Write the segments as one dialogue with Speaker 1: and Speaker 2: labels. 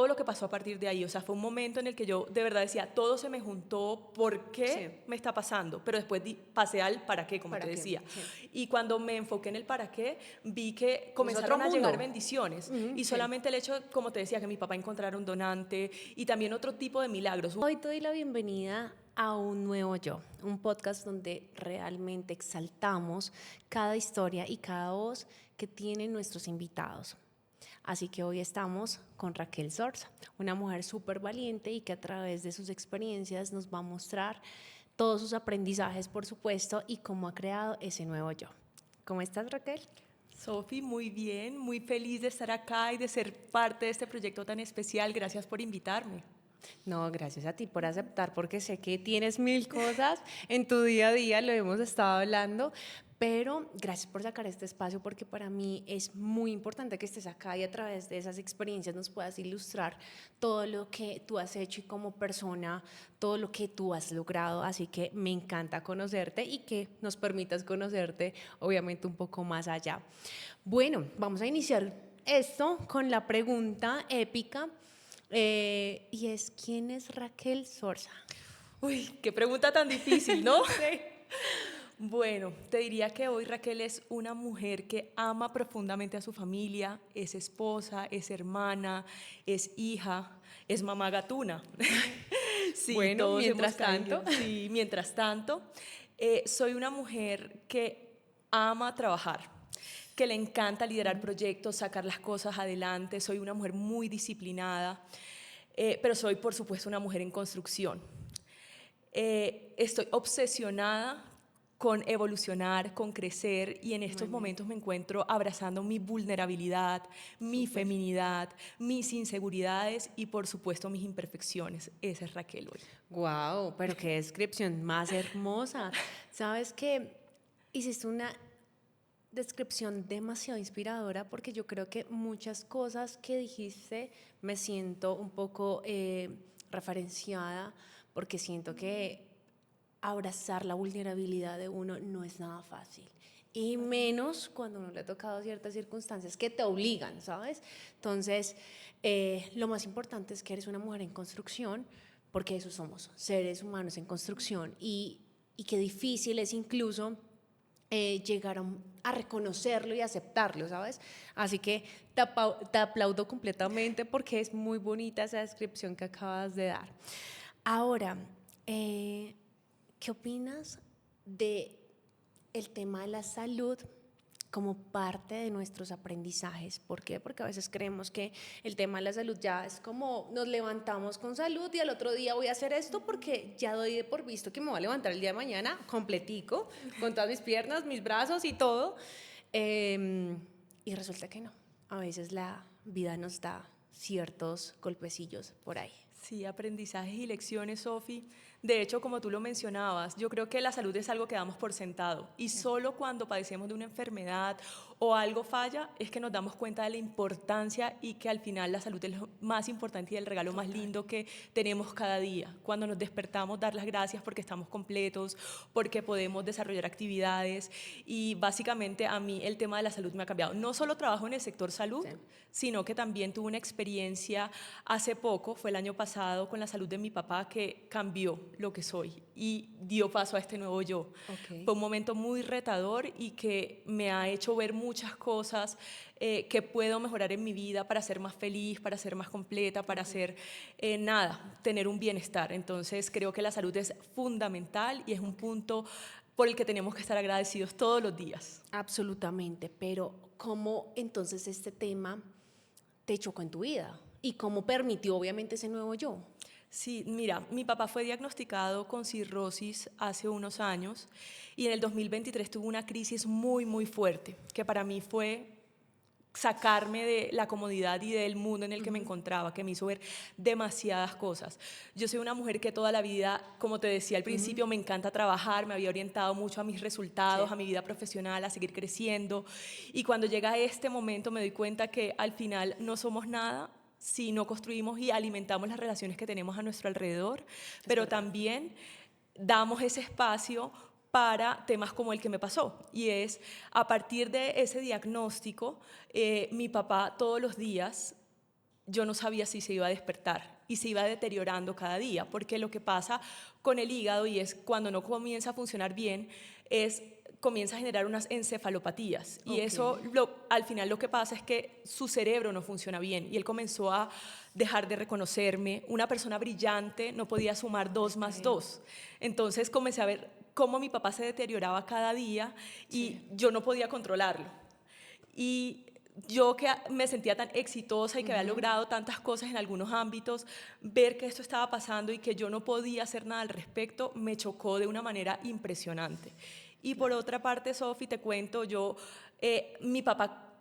Speaker 1: todo lo que pasó a partir de ahí. O sea, fue un momento en el que yo de verdad decía, todo se me juntó, ¿por qué
Speaker 2: Sí.
Speaker 1: me está pasando? Pero después pasé al para qué, como te
Speaker 2: ¿Para qué?
Speaker 1: decía.
Speaker 2: Sí.
Speaker 1: Y cuando me enfoqué en el para qué, vi que
Speaker 2: Es otro
Speaker 1: comenzaron a llegar
Speaker 2: mundo.
Speaker 1: bendiciones. Y
Speaker 2: Sí.
Speaker 1: solamente el hecho, como te decía, que mi papá encontrara un donante y también otro tipo de milagros.
Speaker 2: Hoy te doy la bienvenida a Un Nuevo Yo, un podcast donde realmente exaltamos cada historia y cada voz que tienen nuestros invitados. Así que hoy estamos con Raquel Sorza, una mujer súper valiente y que a través de sus experiencias nos va a mostrar todos sus aprendizajes, por supuesto, y cómo ha creado ese nuevo yo. ¿Cómo estás, Raquel?
Speaker 1: Sofi, muy bien, muy feliz de estar acá y de ser parte de este proyecto tan especial. Gracias por invitarme.
Speaker 2: No, gracias a ti por aceptar, porque sé que tienes mil cosas en tu día a día, lo hemos estado hablando, pero gracias por sacar este espacio, porque para mí es muy importante que estés acá y a través de esas experiencias nos puedas ilustrar todo lo que tú has hecho y como persona, todo lo que tú has logrado, así que me encanta conocerte y que nos permitas conocerte, obviamente, un poco más allá. Bueno, vamos a iniciar esto con la pregunta épica. Y es, ¿quién es Raquel Sorza?
Speaker 1: Uy, qué pregunta tan difícil, ¿no?
Speaker 2: Sí.
Speaker 1: Bueno, te diría que hoy Raquel es una mujer que ama profundamente a su familia, es esposa, es hermana, es hija, es mamá gatuna. Sí,
Speaker 2: Bueno,
Speaker 1: todos hemos
Speaker 2: mientras tanto.
Speaker 1: caído. Sí, mientras tanto, soy una mujer que ama trabajar, que le encanta liderar proyectos, sacar las cosas adelante. Soy una mujer muy disciplinada, pero soy, por supuesto, una mujer en construcción. Estoy obsesionada con evolucionar, con crecer y en
Speaker 2: Muy
Speaker 1: estos
Speaker 2: bien.
Speaker 1: momentos me encuentro abrazando mi vulnerabilidad, mi
Speaker 2: Súper.
Speaker 1: feminidad, mis inseguridades y por supuesto mis imperfecciones. Esa es Raquel hoy.
Speaker 2: Wow, pero qué descripción más hermosa. Sabes que hiciste una descripción demasiado inspiradora porque yo creo que muchas cosas que dijiste me siento un poco referenciada porque siento que abrazar la vulnerabilidad de uno no es nada fácil. Y menos cuando uno le ha tocado ciertas circunstancias que te obligan, ¿sabes? Entonces, lo más importante es que eres una mujer en construcción, porque eso somos, seres humanos en construcción. Y qué difícil es incluso llegar a reconocerlo y aceptarlo, ¿sabes? Así que te aplaudo completamente porque es muy bonita esa descripción que acabas de dar. Ahora, ¿qué opinas de el tema de la salud como parte de nuestros aprendizajes? ¿Por qué? Porque a veces creemos que el tema de la salud ya es como nos levantamos con salud y al otro día voy a hacer esto porque ya doy de por visto que me voy a levantar el día de mañana completico, con todas mis piernas, mis brazos y todo. Y resulta que no. A veces la vida nos da ciertos golpecillos por ahí.
Speaker 1: Sí, aprendizajes y lecciones, Sofi. De hecho, como tú lo mencionabas, yo creo que la salud es algo que damos por sentado y solo cuando padecemos de una enfermedad o algo falla es que nos damos cuenta de la importancia y que al final la salud es lo más importante y el regalo más
Speaker 2: Total.
Speaker 1: lindo que tenemos cada día. Cuando nos despertamos, dar las gracias porque estamos completos, porque podemos desarrollar actividades y básicamente a mí el tema de la salud me ha cambiado. No solo trabajo en el sector salud,
Speaker 2: Sí.
Speaker 1: sino que también tuve una experiencia hace poco, fue el año pasado, con la salud de mi papá que cambió lo que soy y dio paso a este nuevo yo.
Speaker 2: Ok.
Speaker 1: Fue un momento muy retador y que me ha hecho ver muchas cosas que puedo mejorar en mi vida para ser más feliz, para ser más completa, para ser nada, tener un bienestar. Entonces creo que la salud es fundamental y es un punto por el que tenemos que estar agradecidos todos los días.
Speaker 2: Absolutamente, pero ¿cómo entonces este tema te chocó en tu vida? ¿Y cómo permitió obviamente ese nuevo yo?
Speaker 1: Sí, mira, mi papá fue diagnosticado con cirrosis hace unos años y en el 2023 tuvo una crisis muy, muy fuerte, que para mí fue sacarme de la comodidad y del mundo en el que me encontraba, que me hizo ver demasiadas cosas. Yo soy una mujer que toda la vida, como te decía al principio, me encanta trabajar, me había orientado mucho a mis
Speaker 2: Sí.
Speaker 1: resultados, a mi vida profesional, a seguir creciendo. Y cuando llega este momento me doy cuenta que al final no somos nada si no construimos y alimentamos las relaciones que tenemos a nuestro alrededor,
Speaker 2: Es
Speaker 1: pero
Speaker 2: verdad.
Speaker 1: también damos ese espacio para temas como el que me pasó. Y es, a partir de ese diagnóstico, mi papá todos los días yo no sabía si se iba a despertar y se iba deteriorando cada día, porque lo que pasa con el hígado, y es cuando no comienza a funcionar bien, comienza a generar unas encefalopatías y eso al final lo que pasa es que su cerebro no funciona bien y él comenzó a dejar de reconocerme, una persona brillante no podía sumar 2 más 2, entonces comencé a ver cómo mi papá se deterioraba cada día y yo no podía controlarlo. Y yo que me sentía tan exitosa y que había logrado tantas cosas en algunos ámbitos, ver que esto estaba pasando y que yo no podía hacer nada al respecto, me chocó de una manera impresionante. Y por otra parte, Sofi, te cuento, mi papá,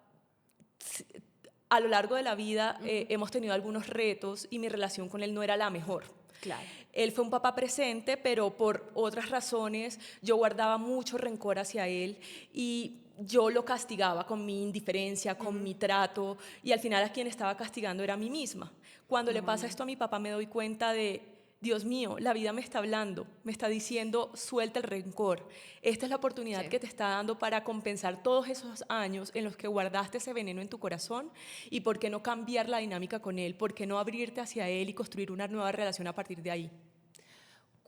Speaker 1: a lo largo de la vida hemos tenido algunos retos y mi relación con él no era la mejor.
Speaker 2: Claro.
Speaker 1: Él fue un papá presente, pero por otras razones yo guardaba mucho rencor hacia él y yo lo castigaba con mi indiferencia, con mi trato, y al final a quien estaba castigando era a mí misma. Cuando le pasa esto a mi papá me doy cuenta de, Dios mío, la vida me está hablando, me está diciendo, suelta el rencor. Esta es la oportunidad que te está dando para compensar todos esos años en los que guardaste ese veneno en tu corazón y por qué no cambiar la dinámica con él, por qué no abrirte hacia él y construir una nueva relación a partir de ahí.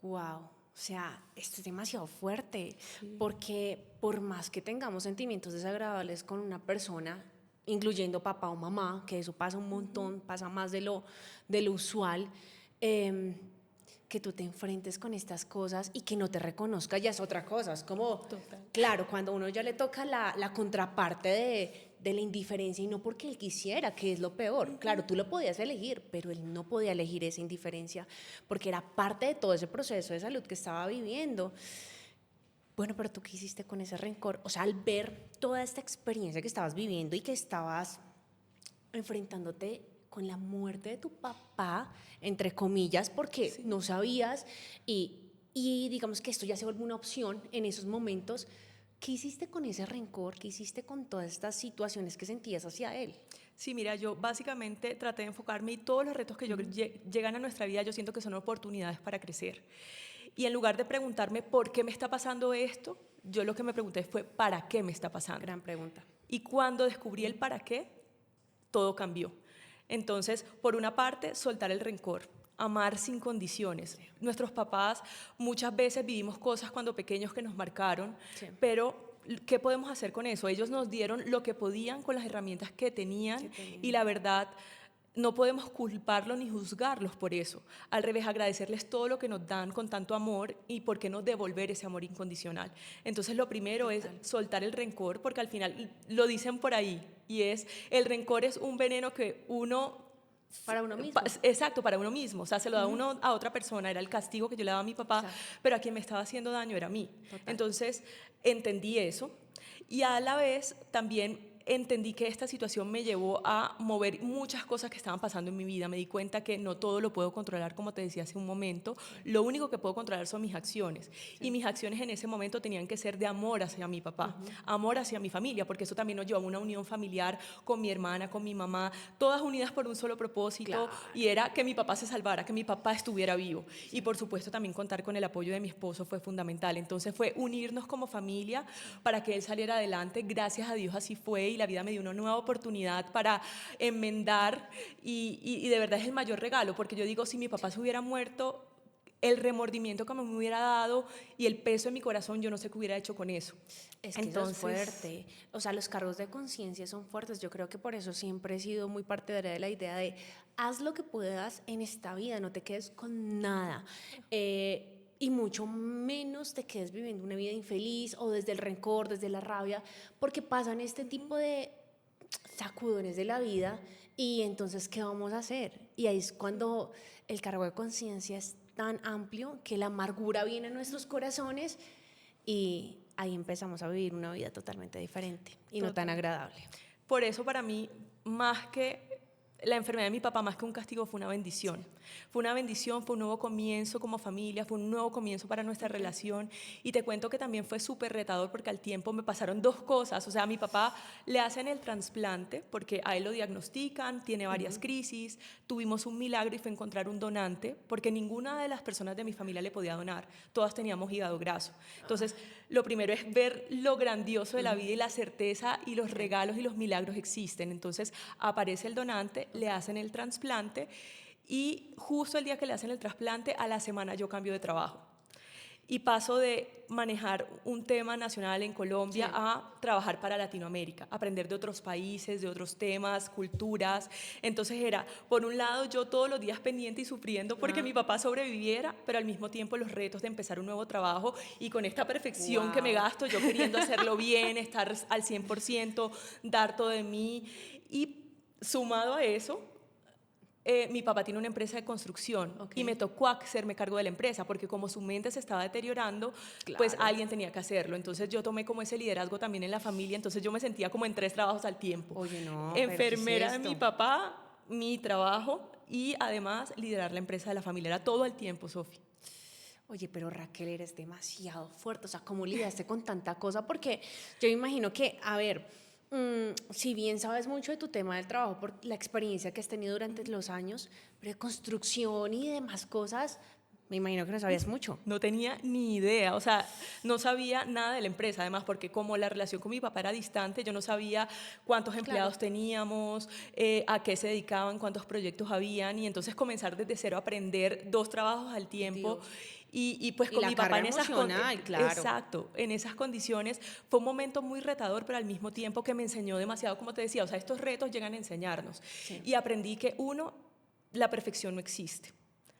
Speaker 2: Wow, o sea, esto es demasiado fuerte, porque por más que tengamos sentimientos desagradables con una persona, incluyendo papá o mamá, que eso pasa un montón, pasa más de lo usual, que tú te enfrentes con estas cosas y que no te reconozca ya es otra cosa. Es como, claro, cuando a uno ya le toca la contraparte de la indiferencia, y no porque él quisiera, que es lo peor. Claro, tú lo podías elegir, pero él no podía elegir esa indiferencia porque era parte de todo ese proceso de salud que estaba viviendo. Bueno, pero tú, ¿qué hiciste con ese rencor? O sea, al ver toda esta experiencia que estabas viviendo y que estabas enfrentándote con la muerte de tu papá, entre comillas, porque no sabías, y digamos que esto ya se vuelve una opción en esos momentos. ¿Qué hiciste con ese rencor? ¿Qué hiciste con todas estas situaciones que sentías hacia él?
Speaker 1: Sí, mira, yo básicamente traté de enfocarme y todos los retos que llegan a nuestra vida yo siento que son oportunidades para crecer. Y en lugar de preguntarme por qué me está pasando esto, yo lo que me pregunté fue ¿para qué me está pasando?
Speaker 2: Gran pregunta.
Speaker 1: Y cuando descubrí el para qué, todo cambió. Entonces, por una parte, soltar el rencor, amar sin condiciones. Nuestros papás muchas veces vivimos cosas cuando pequeños que nos marcaron, pero ¿qué podemos hacer con eso? Ellos nos dieron lo que podían con las herramientas que tenían y la verdad no podemos culparlos ni juzgarlos por eso. Al revés, agradecerles todo lo que nos dan con tanto amor y por qué no devolver ese amor incondicional. Entonces, lo primero es soltar el rencor, porque al final lo dicen por ahí, y el rencor es un veneno que uno...
Speaker 2: Para uno mismo.
Speaker 1: Exacto, para uno mismo. O sea, se lo da uno a otra persona, era el castigo que yo le daba a mi papá, pero a quien me estaba haciendo daño era a mí. Entonces, entendí eso y a la vez también entendí que esta situación me llevó a mover muchas cosas que estaban pasando en mi vida. Me di cuenta que no todo lo puedo controlar, como te decía hace un momento. Lo único que puedo controlar son mis acciones. Y mis acciones en ese momento tenían que ser de amor hacia mi papá, amor hacia mi familia, porque eso también nos llevó a una unión familiar con mi hermana, con mi mamá, todas unidas por un solo propósito, y era que mi papá se salvara, que mi papá estuviera vivo. Y por supuesto también contar con el apoyo de mi esposo fue fundamental. Entonces fue unirnos como familia para que él saliera adelante. Gracias a Dios así fue, y la vida me dio una nueva oportunidad para enmendar y de verdad es el mayor regalo, porque yo digo, si mi papá se hubiera muerto, el remordimiento que me hubiera dado y el peso en mi corazón, yo no sé qué hubiera hecho con eso.
Speaker 2: Es que entonces, eso es fuerte. O sea, los cargos de conciencia son fuertes. Yo creo que por eso siempre he sido muy partidaria de la idea de haz lo que puedas en esta vida, no te quedes con nada. Y mucho menos te quedes viviendo una vida infeliz o desde el rencor, desde la rabia, porque pasan este tipo de sacudones de la vida y entonces, ¿qué vamos a hacer? Y ahí es cuando el cargo de conciencia es tan amplio que la amargura viene a nuestros corazones y ahí empezamos a vivir una vida totalmente diferente y no tan agradable.
Speaker 1: Por eso para mí, más que la enfermedad de mi papá, más que un castigo, fue una bendición. Fue una bendición, fue un nuevo comienzo como familia, fue un nuevo comienzo para nuestra relación. Y te cuento que también fue súper retador porque al tiempo me pasaron dos cosas. O sea, a mi papá le hacen el trasplante porque a él lo diagnostican, tiene varias crisis. Tuvimos un milagro y fue encontrar un donante porque ninguna de las personas de mi familia le podía donar. Todas teníamos hígado graso. Entonces, lo primero es ver lo grandioso de la vida y la certeza y los regalos y los milagros existen. Entonces, aparece el donante le hacen el trasplante y justo el día que le hacen el trasplante, a la semana yo cambio de trabajo. Y paso de manejar un tema nacional en Colombia a trabajar para Latinoamérica, aprender de otros países, de otros temas, culturas. Entonces era, por un lado, yo todos los días pendiente y sufriendo porque mi papá sobreviviera, pero al mismo tiempo los retos de empezar un nuevo trabajo y con esta perfección que me gasto, yo queriendo hacerlo bien, estar al 100%, dar todo de mí. Y sumado a eso, mi papá tiene una empresa de construcción y me tocó hacerme cargo de la empresa porque como su mente se estaba deteriorando, pues alguien tenía que hacerlo. Entonces yo tomé como ese liderazgo también en la familia, entonces yo me sentía como en 3 trabajos al tiempo.
Speaker 2: Oye, no, pero ¿qué es
Speaker 1: Enfermera de
Speaker 2: esto?
Speaker 1: mi papá, mi trabajo y además liderar la empresa de la familia. Era todo el tiempo, Sofi.
Speaker 2: Oye, pero Raquel, eres demasiado fuerte. O sea, ¿cómo lidiaste con tanta cosa? Porque yo imagino que, a ver, si bien sabes mucho de tu tema del trabajo por la experiencia que has tenido durante los años, pero de construcción y demás cosas, me imagino que no sabías mucho.
Speaker 1: No tenía ni idea, o sea, no sabía nada de la empresa, además, porque como la relación con mi papá era distante, yo no sabía cuántos empleados teníamos, a qué se dedicaban, cuántos proyectos habían, y entonces comenzar desde cero a aprender 2 trabajos al tiempo.
Speaker 2: Dios.
Speaker 1: Y pues
Speaker 2: Y
Speaker 1: con
Speaker 2: la
Speaker 1: mi papá
Speaker 2: carga
Speaker 1: en esas
Speaker 2: emocional, claro.
Speaker 1: exacto, en esas condiciones fue un momento muy retador, pero al mismo tiempo que me enseñó demasiado, como te decía, o sea, estos retos llegan a enseñarnos.
Speaker 2: Sí.
Speaker 1: Y aprendí que uno, la perfección no existe.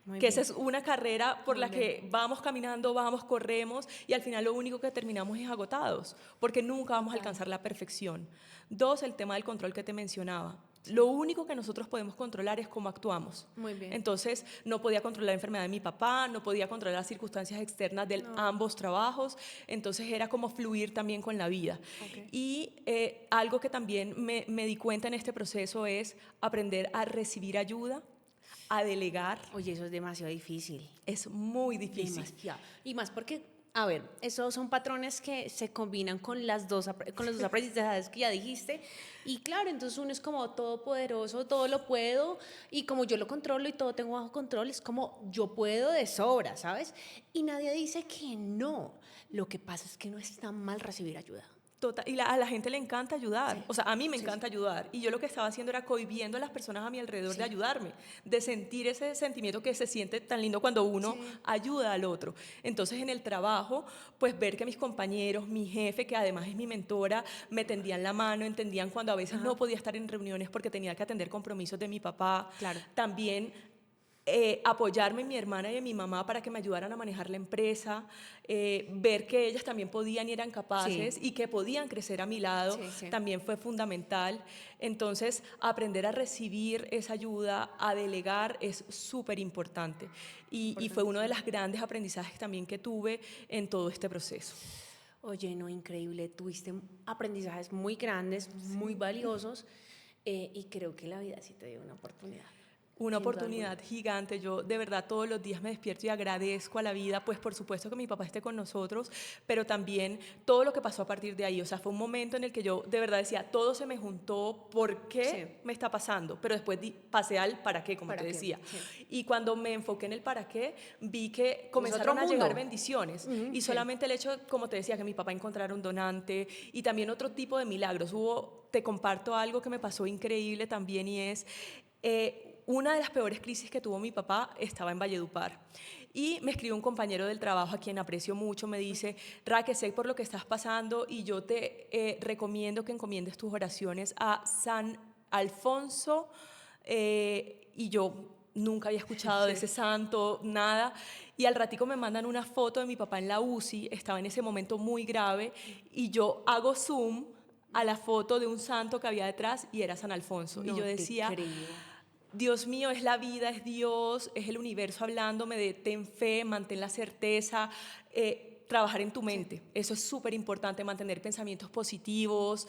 Speaker 2: Muy
Speaker 1: Que
Speaker 2: bien.
Speaker 1: esa es una carrera por
Speaker 2: Muy
Speaker 1: la
Speaker 2: bien.
Speaker 1: que vamos caminando, vamos, corremos y al final lo único que terminamos es agotados, porque nunca vamos a alcanzar la perfección. 2, el tema del control que te mencionaba. Lo único que nosotros podemos controlar es cómo actuamos.
Speaker 2: Muy bien.
Speaker 1: Entonces, no podía controlar la enfermedad de mi papá, no podía controlar las circunstancias externas de ambos trabajos, entonces era como fluir también con la vida. Y algo que también me di cuenta en este proceso es aprender a recibir ayuda, a delegar.
Speaker 2: Oye, eso es demasiado difícil.
Speaker 1: Es muy difícil.
Speaker 2: Demasiado. Y más porque, a ver, esos son patrones que se combinan con con los dos aprendizajes que ya dijiste. Y claro, entonces uno es como todopoderoso, todo lo puedo, y como yo lo controlo y todo tengo bajo control, es como yo puedo de sobra, ¿sabes? Y nadie dice que no. Lo que pasa es que no está mal recibir ayuda.
Speaker 1: Total, y a la gente le encanta ayudar.
Speaker 2: Sí.
Speaker 1: O sea, a mí me
Speaker 2: Sí,
Speaker 1: encanta ayudar. Y yo lo que estaba haciendo era cohibiendo a las personas a mi alrededor
Speaker 2: Sí.
Speaker 1: de ayudarme, de sentir ese sentimiento que se siente tan lindo cuando uno ayuda al otro. Entonces, en el trabajo, pues ver que mis compañeros, mi jefe, que además es mi mentora, me tendían la mano, entendían cuando a veces no podía estar en reuniones porque tenía que atender compromisos de mi papá.
Speaker 2: Claro.
Speaker 1: También apoyarme en mi hermana y en mi mamá para que me ayudaran a manejar la empresa, ver que ellas también podían y eran capaces y que podían crecer a mi lado, también fue fundamental. Entonces, aprender a recibir esa ayuda, a delegar, es súper importante. Y fue uno de los grandes aprendizajes también que tuve en todo este proceso.
Speaker 2: Oye, no, increíble. Tuviste aprendizajes muy grandes, muy valiosos, y creo que la vida sí te dio una oportunidad.
Speaker 1: Una
Speaker 2: Sin duda
Speaker 1: oportunidad
Speaker 2: alguna.
Speaker 1: gigante. Yo de verdad todos los días me despierto y agradezco a la vida, pues por supuesto que mi papá esté con nosotros, pero también todo lo que pasó a partir de ahí. O sea, fue un momento en el que yo de verdad decía, todo se me juntó, ¿por qué me está pasando? Pero después pasé al para qué, como
Speaker 2: ¿Para
Speaker 1: te
Speaker 2: qué?
Speaker 1: decía.
Speaker 2: Sí.
Speaker 1: Y cuando me enfoqué en el para qué, vi que comenzaron a
Speaker 2: mundo.
Speaker 1: llegar bendiciones. Y solamente el hecho, como te decía, que mi papá encontrara un donante y también otro tipo de milagros. Te comparto algo que me pasó increíble también y es... una de las peores crisis que tuvo mi papá estaba en Valledupar. Y me escribió un compañero del trabajo a quien aprecio mucho, me dice, Raque, sé por lo que estás pasando y yo te recomiendo que encomiendes tus oraciones a San Alfonso. Y yo nunca había escuchado de ese santo, nada. Y al ratico me mandan una foto de mi papá en la UCI, estaba en ese momento muy grave, y yo hago zoom a la foto de un santo que había detrás y era San Alfonso.
Speaker 2: No
Speaker 1: y yo
Speaker 2: te
Speaker 1: decía...
Speaker 2: creo.
Speaker 1: Dios mío, es la vida, es Dios, es el universo hablándome de ten fe, mantén la certeza, trabajar en tu mente. Eso es súper importante, mantener pensamientos positivos,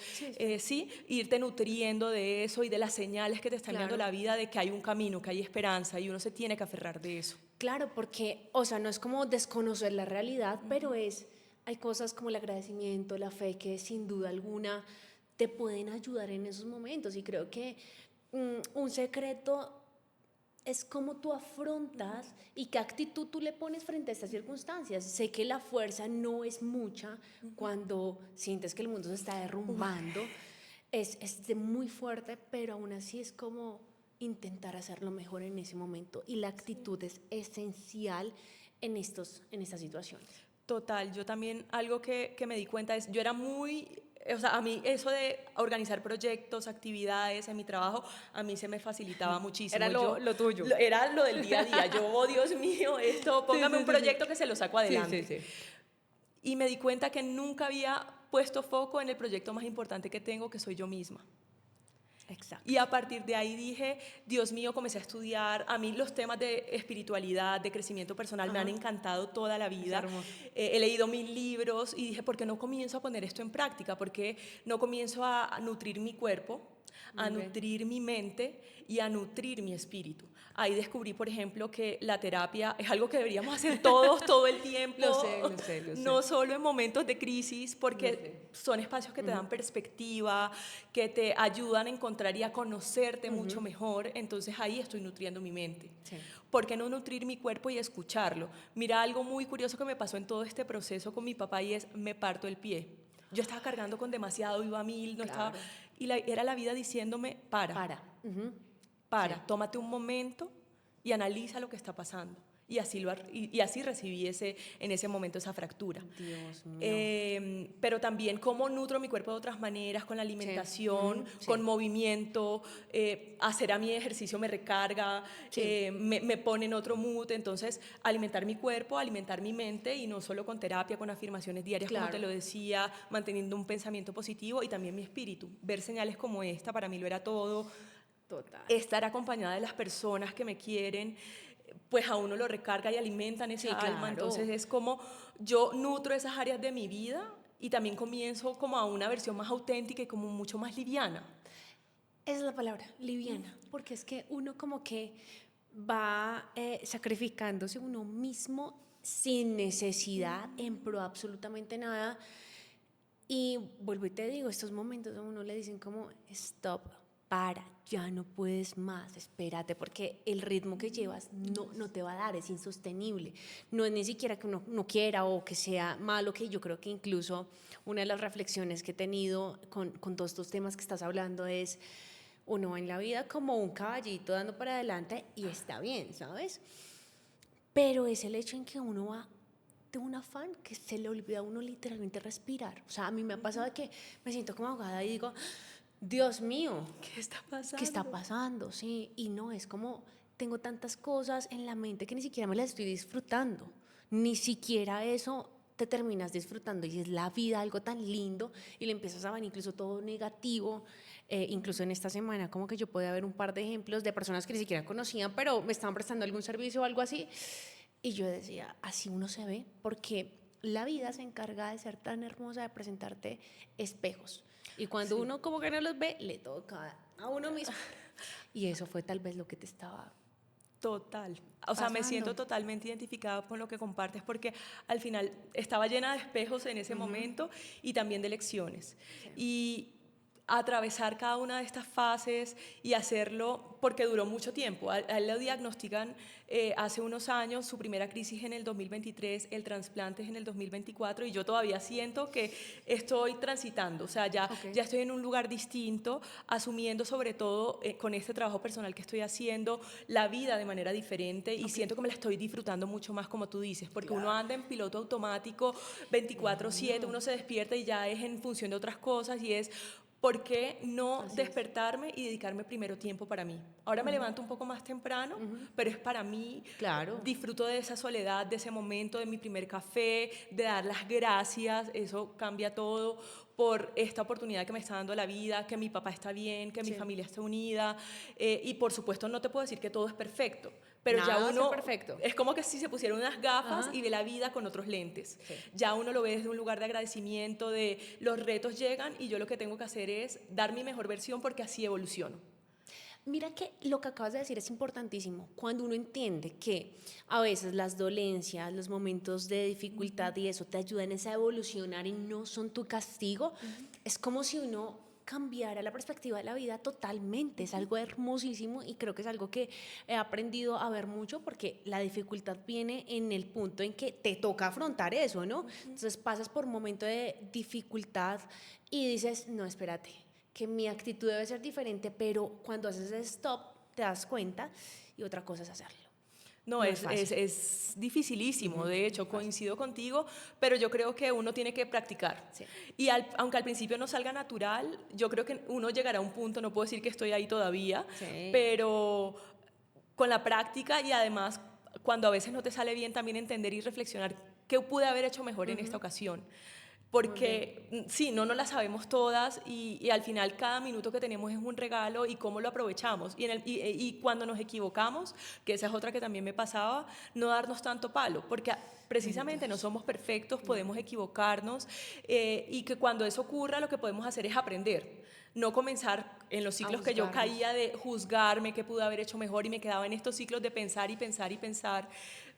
Speaker 1: ¿sí? Irte nutriendo de eso y de las señales que te están dando la vida de que hay un camino, que hay esperanza y uno se tiene que aferrar de eso.
Speaker 2: Claro, porque, o sea, no es como desconocer la realidad, pero hay cosas como el agradecimiento, la fe, que sin duda alguna te pueden ayudar en esos momentos. Y creo que un secreto es cómo tú afrontas y qué actitud tú le pones frente a estas circunstancias. Sé que la fuerza no es mucha cuando sientes que el mundo se está derrumbando, es muy fuerte, pero aún así es como intentar hacerlo mejor en ese momento. Y la actitud es esencial en estas situaciones.
Speaker 1: Total, yo también algo que me di cuenta es, yo era muy, o sea, a mí eso de organizar proyectos, actividades en mi trabajo, a mí se me facilitaba muchísimo.
Speaker 2: Era lo tuyo.
Speaker 1: Era lo del día a día. Yo, oh Dios mío, esto, póngame un proyecto que se lo saco adelante.
Speaker 2: Sí, sí, sí.
Speaker 1: Y me di cuenta que nunca había puesto foco en el proyecto más importante que tengo, que soy yo misma.
Speaker 2: Exacto.
Speaker 1: Y a partir de ahí dije, Dios mío, comencé a estudiar. A mí los temas de espiritualidad, de crecimiento personal, me han encantado toda la vida. He leído 1000 libros y dije, ¿por qué no comienzo a poner esto en práctica? ¿Por qué no comienzo a nutrir mi cuerpo, a nutrir mi mente y a nutrir mi espíritu? Ahí descubrí, por ejemplo, que la terapia es algo que deberíamos hacer todos, todo el tiempo.
Speaker 2: Lo sé.
Speaker 1: No solo en momentos de crisis, porque son espacios que te dan perspectiva, que te ayudan a encontrar y a conocerte mucho mejor. Entonces ahí estoy nutriendo mi mente.
Speaker 2: Sí.
Speaker 1: ¿Por qué no nutrir mi cuerpo y escucharlo? Mira, algo muy curioso que me pasó en todo este proceso con mi papá y es, me parto el pie. Yo estaba cargando con demasiado, iba a 1000, no estaba... Y era la vida diciéndome, para. Para, tómate un momento y analiza lo que está pasando. Y así recibí en ese momento esa fractura.
Speaker 2: Dios mío.
Speaker 1: Pero también cómo nutro mi cuerpo de otras maneras, con la alimentación,
Speaker 2: Sí.
Speaker 1: con movimiento, hacer a mi ejercicio me recarga, me pone en otro mood. Entonces, alimentar mi cuerpo, alimentar mi mente, y no solo con terapia, con afirmaciones diarias, como te lo decía, manteniendo un pensamiento positivo, y también mi espíritu. Ver señales como esta para mí lo era todo.
Speaker 2: Total.
Speaker 1: Estar acompañada de las personas que me quieren, pues a uno lo recarga y alimentan esa alma. Entonces es como yo nutro esas áreas de mi vida y también comienzo como a una versión más auténtica y como mucho más liviana.
Speaker 2: Esa es la palabra, liviana, porque es que uno como que va sacrificándose uno mismo sin necesidad, en pro absolutamente nada. Y vuelvo y te digo, estos momentos a uno le dicen como, stop, para, ya no puedes más, espérate, porque el ritmo que llevas no te va a dar, es insostenible. No es ni siquiera que uno no quiera o que sea malo, que yo creo que incluso una de las reflexiones que he tenido con todos estos temas que estás hablando es, uno va en la vida como un caballito dando para adelante y está bien, ¿sabes? Pero es el hecho en que uno va de un afán que se le olvida a uno literalmente respirar. O sea, a mí me ha pasado que me siento como ahogada y digo, Dios mío,
Speaker 1: ¿Qué está pasando?
Speaker 2: ¿qué está pasando? Sí, y no, es como, tengo tantas cosas en la mente que ni siquiera me las estoy disfrutando. Ni siquiera eso te terminas disfrutando y es la vida algo tan lindo y le empiezas a ver incluso todo negativo. Incluso en esta semana como que yo podía ver un par de ejemplos de personas que ni siquiera conocían, pero me estaban prestando algún servicio o algo así. Y yo decía, así uno se ve, porque la vida se encarga de ser tan hermosa, de presentarte espejos. Y cuando uno como que no los ve, le toca a uno mismo. Y eso fue tal vez lo que te estaba...
Speaker 1: Total. O sea, me siento totalmente identificada con lo que compartes, porque al final estaba llena de espejos en ese momento y también de lecciones.
Speaker 2: Sí.
Speaker 1: Y atravesar cada una de estas fases y hacerlo, porque duró mucho tiempo. A él lo diagnostican hace unos años, su primera crisis en el 2023, el trasplante es en el 2024, y yo todavía siento que estoy transitando, o sea, ya estoy en un lugar distinto, asumiendo sobre todo con este trabajo personal que estoy haciendo, la vida de manera diferente, y siento que me la estoy disfrutando mucho más, como tú dices, porque uno anda en piloto automático 24/7, uno se despierta y ya es en función de otras cosas, y es... ¿Por qué no despertarme y dedicarme primero tiempo para mí? Ahora me levanto un poco más temprano, pero es para mí.
Speaker 2: Claro.
Speaker 1: Disfruto de esa soledad, de ese momento, de mi primer café, de dar las gracias. Eso cambia todo por esta oportunidad que me está dando la vida, que mi papá está bien, que mi familia está unida. Y por supuesto no te puedo decir que todo es perfecto, pero
Speaker 2: Nada
Speaker 1: ya uno
Speaker 2: perfecto.
Speaker 1: es como que si se pusieran unas gafas y ve la vida con otros lentes. Ya uno lo ve desde un lugar de agradecimiento, de los retos llegan y yo lo que tengo que hacer es dar mi mejor versión, porque así evoluciono.
Speaker 2: Mira que lo que acabas de decir es importantísimo. Cuando uno entiende que a veces las dolencias, los momentos de dificultad y eso te ayudan a evolucionar y no son tu castigo, es como si uno cambiara la perspectiva de la vida totalmente. Es algo hermosísimo y creo que es algo que he aprendido a ver mucho, porque la dificultad viene en el punto en que te toca afrontar eso, ¿no? Entonces pasas por un momento de dificultad y dices, no, espérate, que mi actitud debe ser diferente, pero cuando haces ese stop, te das cuenta, y otra cosa es hacerlo.
Speaker 1: No,
Speaker 2: No es
Speaker 1: es,
Speaker 2: fácil.
Speaker 1: es dificilísimo, de hecho, coincido contigo, pero yo creo que uno tiene que practicar.
Speaker 2: Sí.
Speaker 1: Y aunque al principio no salga natural, yo creo que uno llegará a un punto, no puedo decir que estoy ahí todavía,
Speaker 2: Sí.
Speaker 1: pero con la práctica y además cuando a veces no te sale bien, también entender y reflexionar qué pude haber hecho mejor en esta ocasión.
Speaker 2: Muy bien.
Speaker 1: Porque sí, no nos las sabemos todas y al final cada minuto que tenemos es un regalo y cómo lo aprovechamos. Y cuando nos equivocamos, que esa es otra que también me pasaba, no darnos tanto palo, porque precisamente no somos perfectos, podemos equivocarnos y que cuando eso ocurra lo que podemos hacer es aprender. No comenzar en los
Speaker 2: A
Speaker 1: ciclos que yo
Speaker 2: juzgarnos.
Speaker 1: caía de juzgarme, qué pude haber hecho mejor y me quedaba en estos ciclos de pensar y pensar y pensar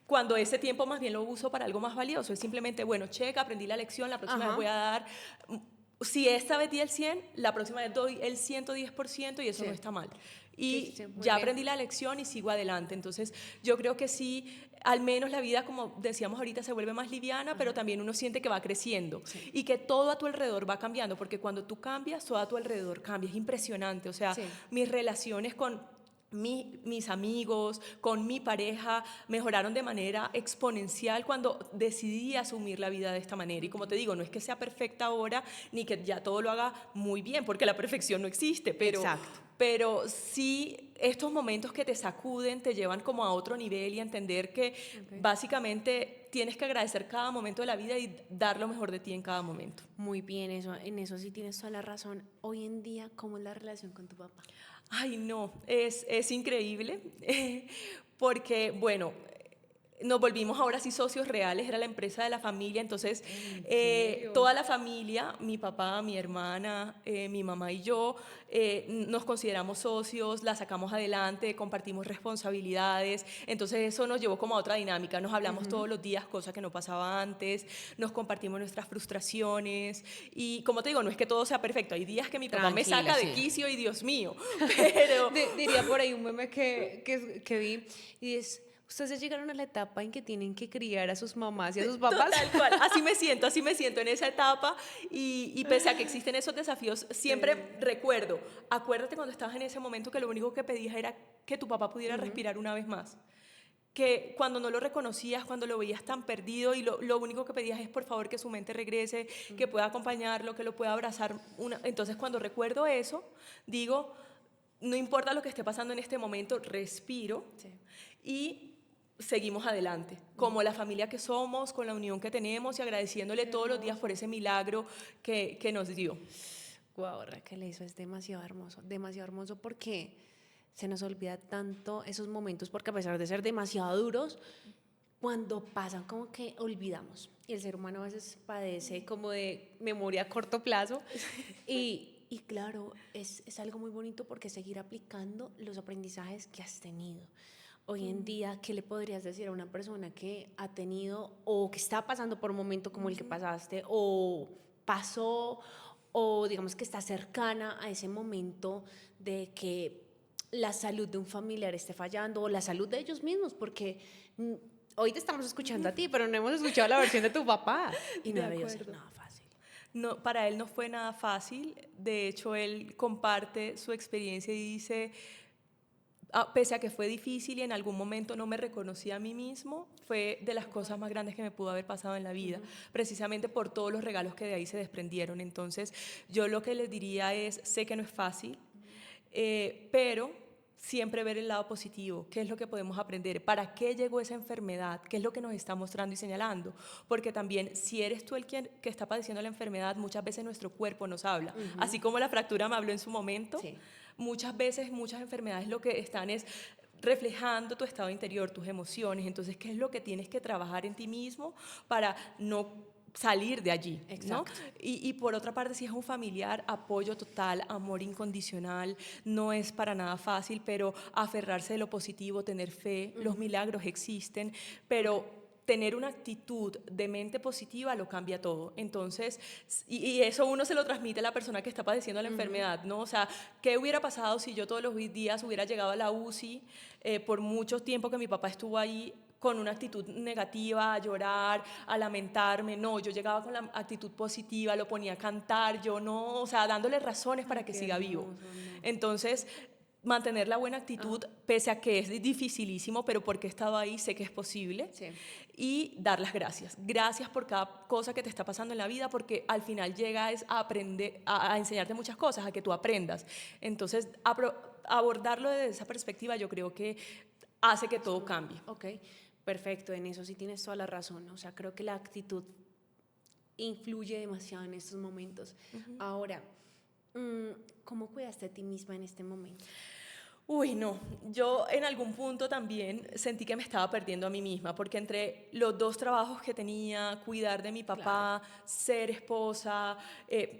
Speaker 1: cuando ese tiempo más bien lo uso para algo más valioso. Es simplemente, bueno, checa, aprendí la lección, la próxima vez
Speaker 2: Ajá.
Speaker 1: voy a dar, si esta vez di el 100, la próxima vez doy el 110% y eso
Speaker 2: Sí.
Speaker 1: no está mal.
Speaker 2: Sí, sí,
Speaker 1: Y
Speaker 2: sí, muy
Speaker 1: ya
Speaker 2: bien.
Speaker 1: aprendí la lección y sigo adelante. Entonces, yo creo que sí, al menos la vida, como decíamos ahorita, se vuelve más liviana, pero también uno siente que va creciendo
Speaker 2: Sí.
Speaker 1: y que todo a tu alrededor va cambiando, porque cuando tú cambias, todo a tu alrededor cambia. Es impresionante. O sea,
Speaker 2: Sí.
Speaker 1: mis relaciones con mis amigos, con mi pareja, mejoraron de manera exponencial cuando decidí asumir la vida de esta manera. Y como te digo, no es que sea perfecta ahora, ni que ya todo lo haga muy bien, porque la perfección no existe,
Speaker 2: Exacto.
Speaker 1: pero sí estos momentos que te sacuden, te llevan como a otro nivel y a entender que
Speaker 2: Ok.
Speaker 1: básicamente tienes que agradecer cada momento de la vida y dar lo mejor de ti en cada momento.
Speaker 2: Muy bien, en eso sí tienes toda la razón. Hoy en día, ¿cómo es la relación con tu papá?
Speaker 1: Ay, no, es increíble, porque, bueno, nos volvimos ahora sí socios reales, era la empresa de la familia, entonces
Speaker 2: ¿En serio?
Speaker 1: toda la familia, mi papá, mi hermana, mi mamá y yo, nos consideramos socios, la sacamos adelante, compartimos responsabilidades, entonces eso nos llevó como a otra dinámica, nos hablamos todos los días, cosa que no pasaba antes, nos compartimos nuestras frustraciones y como te digo, no es que todo sea perfecto, hay días que mi papá me
Speaker 2: Tranquila,
Speaker 1: saca de
Speaker 2: sí.
Speaker 1: quicio y Dios mío, pero
Speaker 2: Diría por ahí un meme que vi y es, ustedes llegaron a la etapa en que tienen que criar a sus mamás y a sus papás.
Speaker 1: Tal cual, así me siento en esa etapa y pese a que existen esos desafíos, siempre recuerdo, acuérdate cuando estabas en ese momento que lo único que pedías era que tu papá pudiera respirar una vez más, que cuando no lo reconocías, cuando lo veías tan perdido y lo único que pedías es por favor que su mente regrese, que pueda acompañarlo, que lo pueda abrazar. Entonces cuando recuerdo eso, digo, no importa lo que esté pasando en este momento, respiro
Speaker 2: Sí.
Speaker 1: y seguimos adelante, como la familia que somos, con la unión que tenemos y agradeciéndole
Speaker 2: Qué
Speaker 1: todos los días por
Speaker 2: hermoso.
Speaker 1: ese milagro que nos dio.
Speaker 2: Guau, Raquel, eso es demasiado hermoso porque se nos olvida tanto esos momentos, porque a pesar de ser demasiado duros, cuando pasan como que olvidamos. Y el ser humano a veces padece como de memoria a corto plazo. Y claro, es algo muy bonito porque seguir aplicando los aprendizajes que has tenido. Hoy en día, ¿qué le podrías decir a una persona que ha tenido o que está pasando por un momento como el que pasaste o pasó o digamos que está cercana a ese momento de que la salud de un familiar esté fallando o la salud de ellos mismos? Porque hoy te estamos escuchando a ti, pero no hemos escuchado la versión de tu papá y no
Speaker 1: De
Speaker 2: ha debido ser
Speaker 1: acuerdo.
Speaker 2: nada fácil.
Speaker 1: No, para él no fue nada fácil, de hecho él comparte su experiencia y dice, pese a que fue difícil y en algún momento no me reconocí a mí mismo, fue de las cosas más grandes que me pudo haber pasado en la vida, precisamente por todos los regalos que de ahí se desprendieron. Entonces, yo lo que les diría es, sé que no es fácil, pero siempre ver el lado positivo, qué es lo que podemos aprender, para qué llegó esa enfermedad, qué es lo que nos está mostrando y señalando, porque también si eres tú el que está padeciendo la enfermedad, muchas veces nuestro cuerpo nos habla, así como la fractura me habló en su momento,
Speaker 2: Sí.
Speaker 1: muchas veces muchas enfermedades lo que están es reflejando tu estado interior, tus emociones, entonces qué es lo que tienes que trabajar en ti mismo para no salir de allí, ¿no?
Speaker 2: Exacto.
Speaker 1: Y por otra parte, si es un familiar, apoyo total, amor incondicional, no es para nada fácil, pero aferrarse de lo positivo, tener fe, los milagros existen, pero tener una actitud de mente positiva lo cambia todo. Entonces, y eso uno se lo transmite a la persona que está padeciendo la enfermedad, ¿no? O sea, ¿qué hubiera pasado si yo todos los días hubiera llegado a la UCI por mucho tiempo que mi papá estuvo ahí con una actitud negativa, a llorar, a lamentarme? No, yo llegaba con la actitud positiva, lo ponía a cantar, yo no, o sea, dándole razones para que
Speaker 2: Qué
Speaker 1: siga vivo.
Speaker 2: hermoso, ¿no?
Speaker 1: Entonces, mantener la buena actitud, pese a que es dificilísimo, pero porque he estado ahí, sé que es posible.
Speaker 2: Sí.
Speaker 1: Y dar las gracias. Gracias por cada cosa que te está pasando en la vida, porque al final llega es a aprender, a enseñarte muchas cosas, a que tú aprendas. Entonces, abordarlo desde esa perspectiva yo creo que hace que todo cambie.
Speaker 2: Ok, perfecto, en eso sí tienes toda la razón. O sea, creo que la actitud influye demasiado en estos momentos. Ahora, ¿cómo cuidaste a ti misma en este momento?
Speaker 1: Uy, no, yo en algún punto también sentí que me estaba perdiendo a mí misma, porque entre los dos trabajos que tenía, cuidar de mi papá, ser esposa,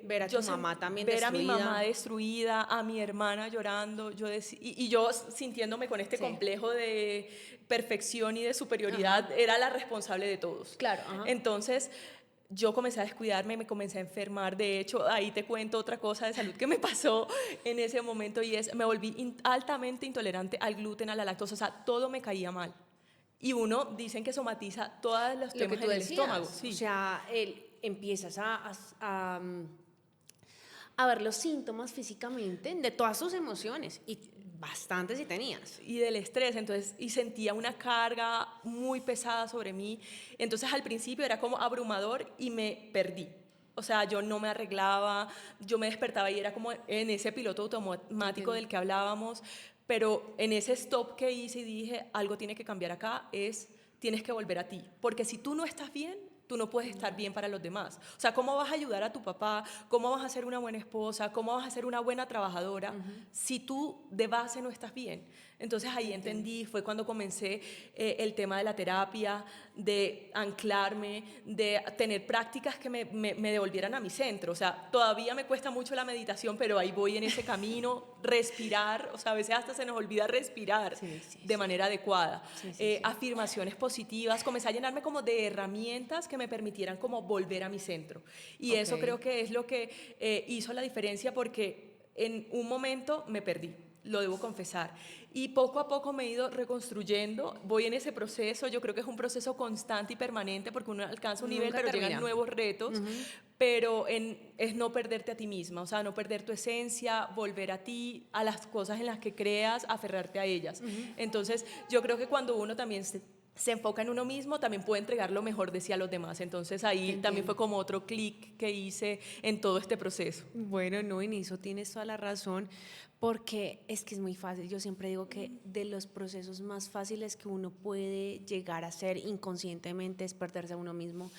Speaker 2: Ver a tu mamá también
Speaker 1: ver a mi
Speaker 2: destruida.
Speaker 1: mamá destruida, a mi hermana llorando, y yo sintiéndome con este
Speaker 2: Sí.
Speaker 1: complejo de perfección y de superioridad, era la responsable de todos.
Speaker 2: Claro, ajá.
Speaker 1: Entonces, yo comencé a descuidarme, me comencé a enfermar. De hecho, ahí te cuento otra cosa de salud que me pasó en ese momento, y es, me volví altamente intolerante al gluten, a la lactosa, o sea, todo me caía mal. Y uno, dicen que somatiza todos los
Speaker 2: Lo que
Speaker 1: temas
Speaker 2: tú
Speaker 1: en el
Speaker 2: decías,
Speaker 1: estómago. Sí.
Speaker 2: o sea, empiezas a ver los síntomas físicamente de todas tus emociones, y bastantes si tenías.
Speaker 1: Y del estrés, entonces, y sentía una carga muy pesada sobre mí. Entonces, al principio era como abrumador y me perdí. O sea, yo no me arreglaba, yo me despertaba y era como en ese piloto automático
Speaker 2: Entiendo.
Speaker 1: del que hablábamos, pero en ese stop que hice y dije, algo tiene que cambiar acá, tienes que volver a ti, porque si tú no estás bien, tú no puedes estar bien para los demás. O sea, ¿cómo vas a ayudar a tu papá? ¿Cómo vas a ser una buena esposa? ¿Cómo vas a ser una buena trabajadora si tú de base no estás bien? Entonces ahí entendí, fue cuando comencé el tema de la terapia, de anclarme, de tener prácticas que me devolvieran a mi centro. O sea, todavía me cuesta mucho la meditación, pero ahí voy en ese camino, respirar, o sea, a veces hasta se nos olvida respirar de manera adecuada. Afirmaciones positivas, comencé a llenarme como de herramientas que me permitieran como volver a mi centro. Y eso creo que es lo que hizo la diferencia, porque en un momento me perdí, lo debo confesar. Y poco a poco me he ido reconstruyendo, voy en ese proceso, yo creo que es un proceso constante y permanente, porque uno alcanza un nivel,
Speaker 2: Nunca
Speaker 1: pero
Speaker 2: termina.
Speaker 1: llegan nuevos retos, pero es no perderte a ti misma, o sea, no perder tu esencia, volver a ti, a las cosas en las que creas, aferrarte a ellas. Entonces, yo creo que cuando uno también se enfoca en uno mismo, también puede entregar lo mejor de sí a los demás. Entonces ahí también fue como otro clic que hice en todo este proceso.
Speaker 2: Bueno, no, en eso tienes toda la razón, porque es que es muy fácil. Yo siempre digo que de los procesos más fáciles que uno puede llegar a hacer inconscientemente es perderse a uno mismo.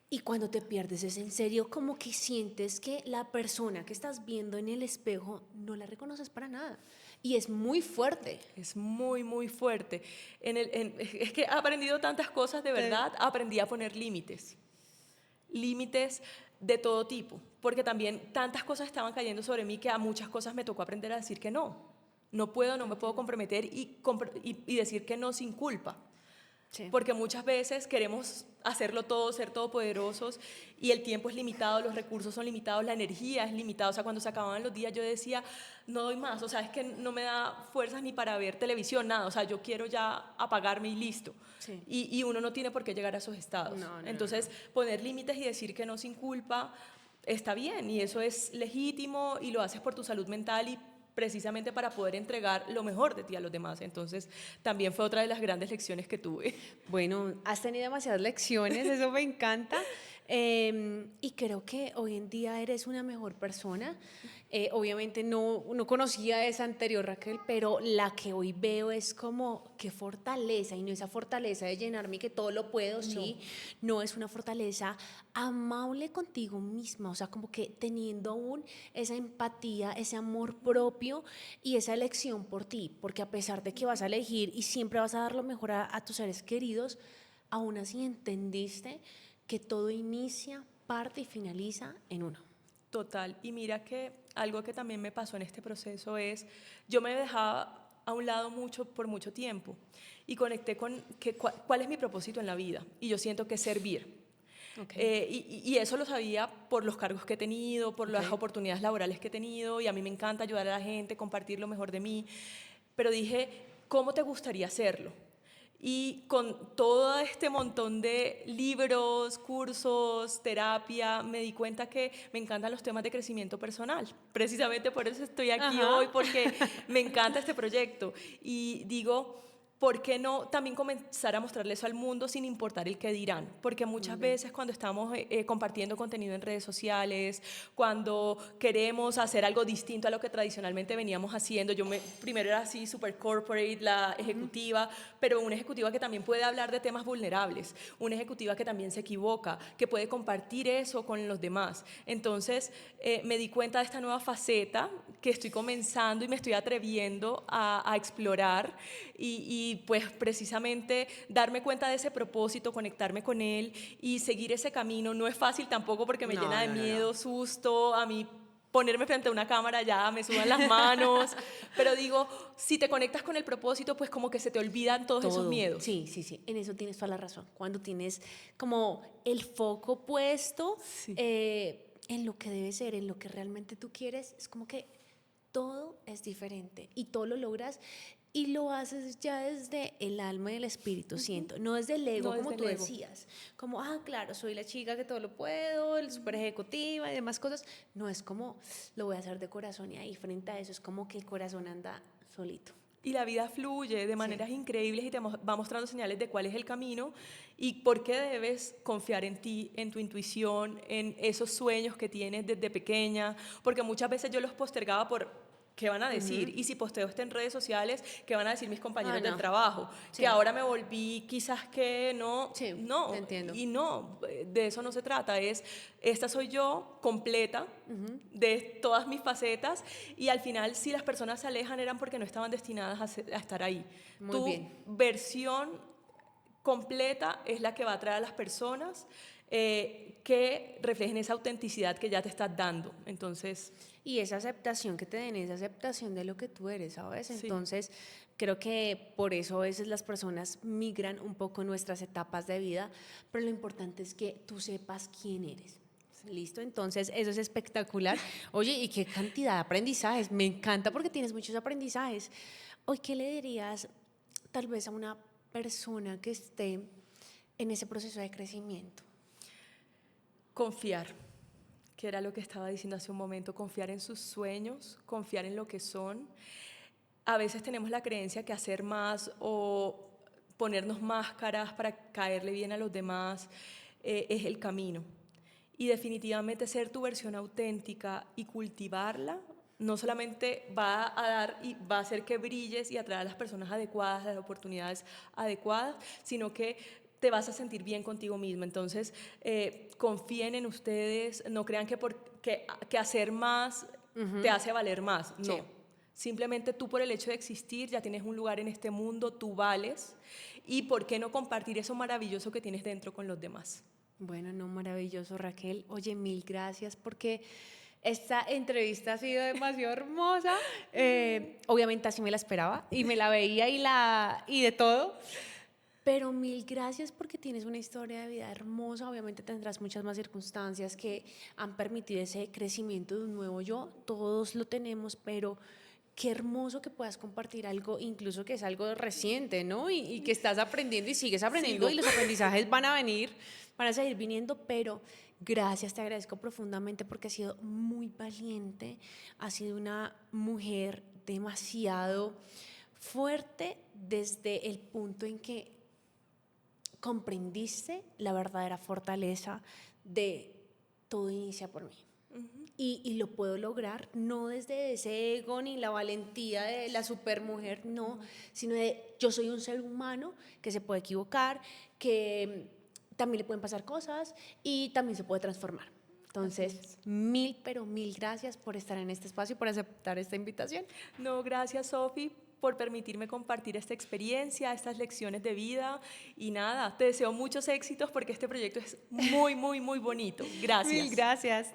Speaker 2: Y cuando te pierdes es en serio como que sientes que la persona que estás viendo en el espejo no la reconoces para nada. Y es muy fuerte.
Speaker 1: Es muy, muy fuerte. Es que he aprendido tantas cosas, de verdad, aprendí a poner límites. Límites de todo tipo, porque también tantas cosas estaban cayendo sobre mí que a muchas cosas me tocó aprender a decir que no. No puedo, no me puedo comprometer y decir que no sin culpa.
Speaker 2: Sí.
Speaker 1: Porque muchas veces queremos hacerlo todo, ser todopoderosos, y el tiempo es limitado, los recursos son limitados, la energía es limitada. O sea, cuando se acababan los días yo decía, no doy más, o sea, es que no me da fuerzas ni para ver televisión, nada, o sea, yo quiero ya apagarme y listo.
Speaker 2: Sí.
Speaker 1: Y uno no tiene por qué llegar a esos estados. Entonces, poner límites y decir que no sin culpa está bien, y eso es legítimo, y lo haces por tu salud mental y precisamente para poder entregar lo mejor de ti a los demás. Entonces, también fue otra de las grandes lecciones que tuve.
Speaker 2: Bueno, has tenido demasiadas lecciones, eso me encanta. Y creo que hoy en día eres una mejor persona. Obviamente no conocía esa anterior Raquel, pero la que hoy veo es como qué fortaleza, y no esa fortaleza de llenarme y que todo lo puedo, sí, no, es una fortaleza amable contigo misma, o sea, como que teniendo aún esa empatía, ese amor propio y esa elección por ti, porque a pesar de que vas a elegir y siempre vas a dar lo mejor a tus seres queridos, aún así entendiste que todo inicia, parte y finaliza en uno.
Speaker 1: Total. Y mira que algo que también me pasó en este proceso es, yo me dejaba a un lado mucho por mucho tiempo y conecté con cuál es mi propósito en la vida. Y yo siento que es servir. Y eso lo sabía por los cargos que he tenido, por las oportunidades laborales que he tenido, y a mí me encanta ayudar a la gente, compartir lo mejor de mí. Pero dije, ¿cómo te gustaría hacerlo? Y con todo este montón de libros, cursos, terapia, me di cuenta que me encantan los temas de crecimiento personal. Precisamente por eso estoy aquí
Speaker 2: Ajá.
Speaker 1: hoy, porque me encanta este proyecto. Y digo, ¿por qué no también comenzar a mostrarle eso al mundo sin importar el qué dirán? Porque muchas veces cuando estamos compartiendo contenido en redes sociales, cuando queremos hacer algo distinto a lo que tradicionalmente veníamos haciendo, primero era así super corporate, la ejecutiva, pero una ejecutiva que también puede hablar de temas vulnerables, una ejecutiva que también se equivoca, que puede compartir eso con los demás. Entonces me di cuenta de esta nueva faceta que estoy comenzando y me estoy atreviendo a explorar y pues precisamente darme cuenta de ese propósito, conectarme con él y seguir ese camino. No es fácil tampoco porque me llena de
Speaker 2: No.
Speaker 1: miedo, susto, a mí ponerme frente a una cámara ya me sudan las manos, pero digo, si te conectas con el propósito, pues como que se te olvidan todos esos
Speaker 2: Todo.
Speaker 1: miedos.
Speaker 2: Sí, sí, sí. En eso tienes toda la razón. Cuando tienes como el foco puesto
Speaker 1: Sí.
Speaker 2: en lo que debe ser, en lo que realmente tú quieres, es como que todo es diferente y todo lo logras y lo haces ya desde el alma y el espíritu, siento, no desde el ego,
Speaker 1: No
Speaker 2: como
Speaker 1: desde
Speaker 2: tú
Speaker 1: el ego.
Speaker 2: decías, como, claro, soy la chica que todo lo puedo, el super ejecutiva y demás cosas. No es como, lo voy a hacer de corazón y ahí frente a eso es como que el corazón anda solito.
Speaker 1: Y la vida fluye de maneras
Speaker 2: Sí.
Speaker 1: increíbles y te va mostrando señales de cuál es el camino y por qué debes confiar en ti, en tu intuición, en esos sueños que tienes desde pequeña, porque muchas veces yo los postergaba por qué van a decir, y si posteo esto en redes sociales, qué van a decir mis compañeros del
Speaker 2: No.
Speaker 1: trabajo, que
Speaker 2: Sí.
Speaker 1: ahora me volví quizás que no,
Speaker 2: Sí, te
Speaker 1: no,
Speaker 2: entiendo.
Speaker 1: y no, de eso no se trata, esta soy yo completa, de todas mis facetas, y al final si las personas se alejan eran porque no estaban destinadas a estar ahí.
Speaker 2: Muy
Speaker 1: Tu
Speaker 2: bien.
Speaker 1: versión completa es la que va a atraer a las personas que reflejen esa autenticidad que ya te estás dando. Entonces,
Speaker 2: Y esa aceptación que te den, esa aceptación de lo que tú eres, ¿sabes?
Speaker 1: sí.
Speaker 2: Entonces, creo que por eso a veces las personas migran un poco en nuestras etapas de vida, pero lo importante es que tú sepas quién eres. ¿Listo? Entonces, eso es espectacular. Oye, ¿y qué cantidad de aprendizajes? Me encanta porque tienes muchos aprendizajes. Hoy, ¿qué le dirías tal vez a una persona que esté en ese proceso de crecimiento?
Speaker 1: Confiar, que era lo que estaba diciendo hace un momento, confiar en sus sueños, confiar en lo que son. A veces tenemos la creencia que hacer más o ponernos máscaras para caerle bien a los demás es el camino. Y definitivamente ser tu versión auténtica y cultivarla no solamente va a dar y va a hacer que brilles y atraer a las personas adecuadas, las oportunidades adecuadas, sino que te vas a sentir bien contigo mismo. Entonces, confíen en ustedes, no crean que hacer más te hace valer más. No.
Speaker 2: Sí.
Speaker 1: Simplemente tú por el hecho de existir ya tienes un lugar en este mundo, tú vales. Y ¿por qué no compartir eso maravilloso que tienes dentro con los demás?
Speaker 2: Bueno, no, maravilloso, Raquel. Oye, mil gracias porque esta entrevista ha sido demasiado hermosa. Obviamente así me la esperaba y me la veía y de todo. Pero mil gracias porque tienes una historia de vida hermosa. Obviamente tendrás muchas más circunstancias que han permitido ese crecimiento de un nuevo yo. Todos lo tenemos, pero qué hermoso que puedas compartir algo, incluso que es algo reciente, ¿no? Y que estás aprendiendo y sigues aprendiendo y los aprendizajes van a venir, van a seguir viniendo, pero gracias, te agradezco profundamente porque has sido muy valiente, has sido una mujer demasiado fuerte desde el punto en que comprendiste la verdadera fortaleza de todo inicia por mí. Y lo puedo lograr no desde ese ego ni la valentía de la supermujer, no, sino de yo soy un ser humano que se puede equivocar, que también le pueden pasar cosas y también se puede transformar. Entonces, mil, pero mil gracias por estar en este espacio y por aceptar esta invitación.
Speaker 1: No, gracias, Sofi, por permitirme compartir esta experiencia, estas lecciones de vida. Y nada, te deseo muchos éxitos porque este proyecto es muy, muy, muy bonito. Gracias.
Speaker 2: Mil gracias.